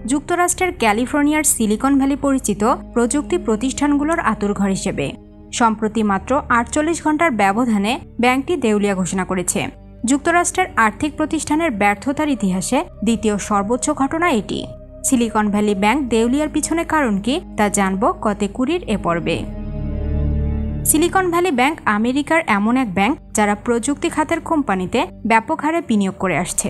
যুক্তরাষ্ট্রের ক্যালিফোর্নিয়ার silicon valley পরিচিত প্রযুক্তি প্রতিষ্ঠানগুলোর আঁতুড়ঘর হিসেবে। সম্প্রতি মাত্র ৪৮ ঘণ্টার ব্যবধানে ব্যাংকটি দেউলিয়া ঘোষণা করেছে। যুক্তরাষ্ট্রের আর্থিক প্রতিষ্ঠানের ব্যর্থতার ইতিহাসে দ্বিতীয় সর্বোচ্চ ঘটনা এটি। সিলিকন ভ্যালি ব্যাংক দেউলিয়ার পিছনে কারণ কি তা জানব কতে কুড়ির এ পর্বে। সিলিকন ভ্যালি ব্যাংক আমেরিকার এমন এক ব্যাংক যারা প্রযুক্তি খাতের কোম্পানিতে ব্যাপক হারে বিনিয়োগ করে আসছে।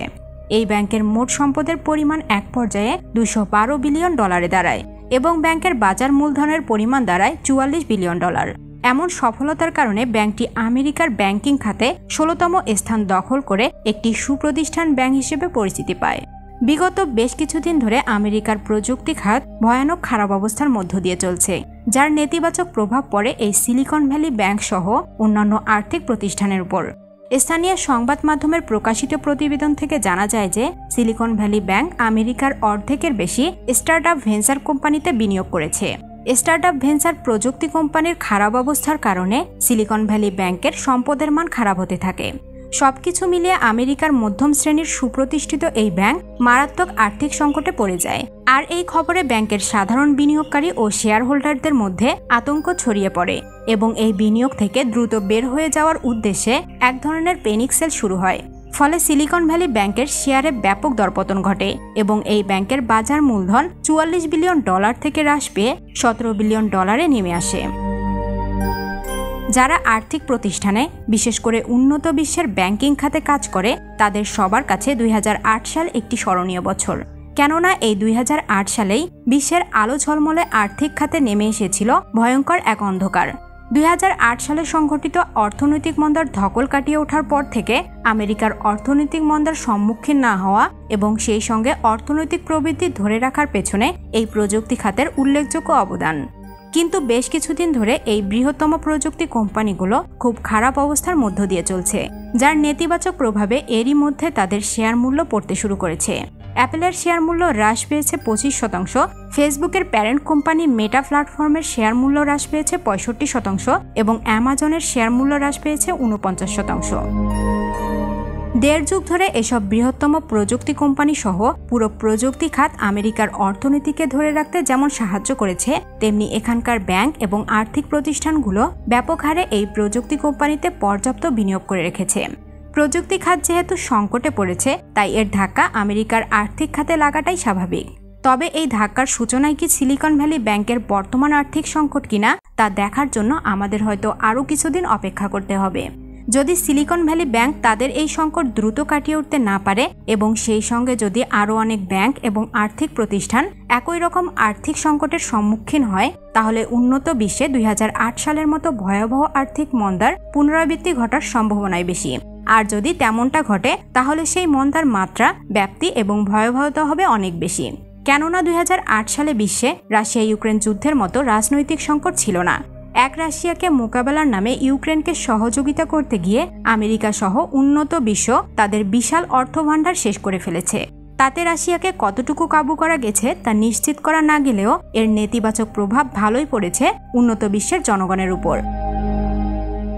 এই ব্যাংকের মোট সম্পদের পরিমাণ এক পর্যায়ে $212 বিলিয়ন দাঁড়ায় এবং ব্যাংকের বাজার মূলধনের পরিমাণ দাঁড়ায় $44 বিলিয়ন। এমন সফলতার কারণে ব্যাংকটি আমেরিকার ব্যাংকিং খাতে ১৬তম স্থান দখল করে একটি সুপ্রতিষ্ঠান ব্যাংক হিসেবে পরিচিতি পায়। বিগত বেশ কিছুদিন ধরে আমেরিকার প্রযুক্তি খাত ভয়ানক খারাপ অবস্থার মধ্য দিয়ে চলছে, যার নেতিবাচক প্রভাব পড়ে এই সিলিকন ভ্যালি ব্যাংক সহ অন্যান্য আর্থিক প্রতিষ্ঠানের উপর। স্থানীয় সংবাদ মাধ্যমের প্রকাশিত প্রতিবেদন থেকে জানা যায় যে সিলিকন ভ্যালি ব্যাংক আমেরিকার অর্ধেকের বেশি স্টার্টআপ ভেঞ্চার কোম্পানিতে বিনিয়োগ করেছে। স্টার্টআপ ভেঞ্চার প্রযুক্তি কোম্পানির খারাপ অবস্থার কারণে সিলিকন ভ্যালি ব্যাংকের সম্পদের মান খারাপ হতে থাকে। সবকিছু মিলিয়ে আমেরিকার মধ্যম শ্রেণীর সুপ্রতিষ্ঠিত এই ব্যাংক মারাত্মক আর্থিক সংকটে পড়ে যায়। আর এই খবরে ব্যাংকের সাধারণ বিনিয়োগকারী ও শেয়ার হোল্ডারদের মধ্যে আতঙ্ক ছড়িয়ে পড়ে এবং এই বিনিয়োগ থেকে দ্রুত বের হয়ে যাওয়ার উদ্দেশ্যে এক ধরনের প্যানিক সেল শুরু হয়। ফলে সিলিকন ভ্যালি ব্যাংকের শেয়ারে ব্যাপক দরপতন ঘটে এবং এই ব্যাংকের বাজার মূলধন $44 বিলিয়ন থেকে হ্রাস পেয়ে $17 বিলিয়ন নেমে আসে। যারা আর্থিক প্রতিষ্ঠানে বিশেষ করে উন্নত বিশ্বের ব্যাংকিং খাতে কাজ করে তাদের সবার কাছে ২০০৮ সাল একটি স্মরণীয় বছর। কেননা এই ২০০৮ সালেই বিশ্বের আলো ঝলমলে আর্থিক খাতে নেমে এসেছিল ভয়ঙ্কর এক অন্ধকার। ২০০৮ সালে সংঘটিত অর্থনৈতিক মন্দার ধকল কাটিয়ে ওঠার পর থেকে আমেরিকার অর্থনৈতিক মন্দার সম্মুখীন না হওয়া এবং সেই সঙ্গে অর্থনৈতিক প্রবৃদ্ধি ধরে রাখার পেছনে এই প্রযুক্তি খাতের উল্লেখযোগ্য অবদান। কিন্তু বেশ কিছুদিন ধরে এই বৃহত্তম প্রযুক্তি কোম্পানিগুলো খুব খারাপ অবস্থার মধ্য দিয়ে চলছে, যার নেতিবাচক প্রভাবে এরই মধ্যে তাদের শেয়ার মূল্য পড়তে শুরু করেছে। অ্যাপেলের শেয়ার মূল্য হ্রাস পেয়েছে ২৫%, ফেসবুকের প্যারেন্ট কোম্পানি মেটা প্ল্যাটফর্মের শেয়ার মূল্য হ্রাস পেয়েছে ৬৫% এবং অ্যামাজনের শেয়ার মূল্য হ্রাস পেয়েছে ৪৯%। দেড় যুগ ধরে এসব বৃহত্তম প্রযুক্তি কোম্পানি সহ পুরো প্রযুক্তি খাত আমেরিকার অর্থনীতিকে ধরে রাখতে যেমন সাহায্য করেছে, তেমনি এখানকার ব্যাংক এবং আর্থিক প্রতিষ্ঠানগুলো ব্যাপক হারে এই প্রযুক্তি কোম্পানিতে পর্যাপ্ত বিনিয়োগ করে রেখেছে। প্রযুক্তি খাত যেহেতু সংকটে পড়েছে, তাই এর ধাক্কা আমেরিকার আর্থিক খাতে লাগাটাই স্বাভাবিক। তবে এই ধাক্কার সূচনায় কি সিলিকন ভ্যালি ব্যাংকের বর্তমান আর্থিক সংকট কিনা তা দেখার জন্য আমাদের হয়তো আরও কিছুদিন অপেক্ষা করতে হবে। যদি সিলিকন ভ্যালি ব্যাংক তাদের এই সংকট দ্রুত কাটিয়ে উঠতে না পারে এবং সেই সঙ্গে যদি আরও অনেক ব্যাংক এবং আর্থিক প্রতিষ্ঠান একই রকম আর্থিক সংকটের সম্মুখীন হয়, তাহলে উন্নত বিশ্বে ২০০৮ সালের মতো ভয়াবহ আর্থিক মন্দার পুনরাবৃত্তি ঘটার সম্ভাবনাই বেশি। আর যদি তেমনটা ঘটে তাহলে সেই মন্দার মাত্রা, ব্যাপ্তি এবং ভয়াবহতা হবে অনেক বেশি। কেননা ২০০৮ সালে বিশ্বে রাশিয়া ইউক্রেন যুদ্ধের মতো রাজনৈতিক সংকট ছিল না। এক রাশিয়াকে মোকাবেলার নামে ইউক্রেনকে সহযোগিতা করতে গিয়ে আমেরিকা সহ উন্নত বিশ্ব তাদের বিশাল অর্থভাণ্ডার শেষ করে ফেলেছে। তাতে রাশিয়াকে কতটুকু কাবু করা গেছে তা নিশ্চিত করা না গেলেও এর নেতিবাচক প্রভাব ভালোই পড়েছে উন্নত বিশ্বের জনগণের উপর।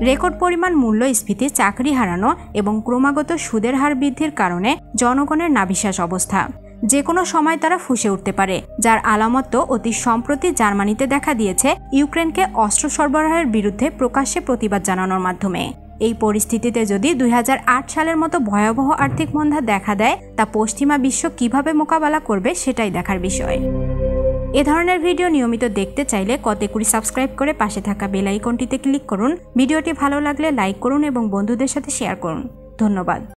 রেকর্ড পরিমাণ মূল্যস্ফীতি, চাকরি হারানো এবং ক্রমাগত সুদের হার বৃদ্ধির কারণে জনগণের নাভিশ্বাস অবস্থা। যে কোনো সময় তারা ফুঁসে উঠতে পারে, যার আলামত অতি সম্প্রতি জার্মানিতে দেখা দিয়েছে ইউক্রেনকে অস্ত্র সরবরাহের বিরুদ্ধে প্রকাশ্যে প্রতিবাদ জানানোর মাধ্যমে। এই পরিস্থিতিতে যদি ২০০৮ সালের মতো ভয়াবহ আর্থিক মন্দা দেখা দেয়, তা পশ্চিমা বিশ্ব কিভাবে মোকাবেলা করবে সেটাই দেখার বিষয়। এ ধরনের ভিডিও নিয়মিত দেখতে চাইলে কতেকুড়ি সাবস্ক্রাইব করে পাশে থাকা বেল আইকনটিতে ক্লিক করুন। ভিডিওটি ভালো লাগলে লাইক করুন এবং বন্ধুদের সাথে শেয়ার করুন। ধন্যবাদ।